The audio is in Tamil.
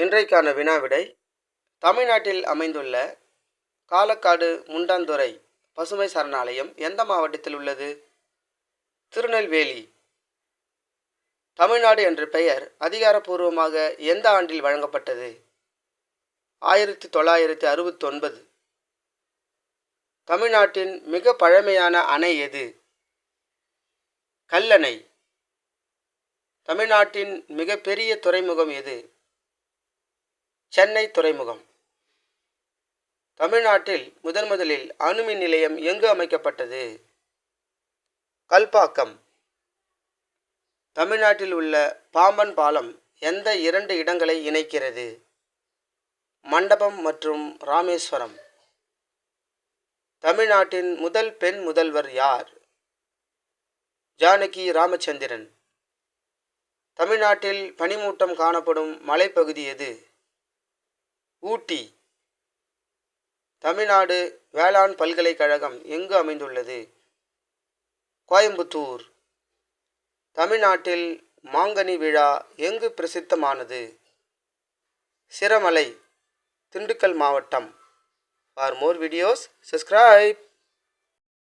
இன்றைக்கான வினாவிடை: தமிழ்நாட்டில் அமைந்துள்ள காலக்காடு முண்டாந்துறை பசுமை சரணாலயம் எந்த மாவட்டத்தில் உள்ளது? திருநெல்வேலி. தமிழ்நாடு என்ற பெயர் அதிகாரப்பூர்வமாக எந்த ஆண்டில் வழங்கப்பட்டது? 1969. தமிழ்நாட்டின் மிக பழமையான அணை எது? கல்லணை. தமிழ்நாட்டின் மிகப்பெரிய துறைமுகம் எது? சென்னை துறைமுகம். தமிழ்நாட்டில் முதலில் அணுமின் நிலையம் எங்கு அமைக்கப்பட்டது? கல்பாக்கம். தமிழ்நாட்டில் உள்ள பாம்பன் பாலம் எந்த 2 இடங்களை இணைக்கிறது? மண்டபம் மற்றும் ராமேஸ்வரம். தமிழ்நாட்டின் முதல் பெண் முதல்வர் யார்? ஜானகி ராமச்சந்திரன். தமிழ்நாட்டில் பனிமூட்டம் காணப்படும் மலைப்பகுதி எது? ஊட்டி. தமிழ்நாடு வேளாண் பல்கலைக்கழகம் எங்கு அமைந்துள்ளது? கோயம்புத்தூர். தமிழ்நாட்டில் மாங்கனி விழா எங்கு பிரசித்தமானது? சிரமலை, திண்டுக்கல் மாவட்டம். For more videos, subscribe.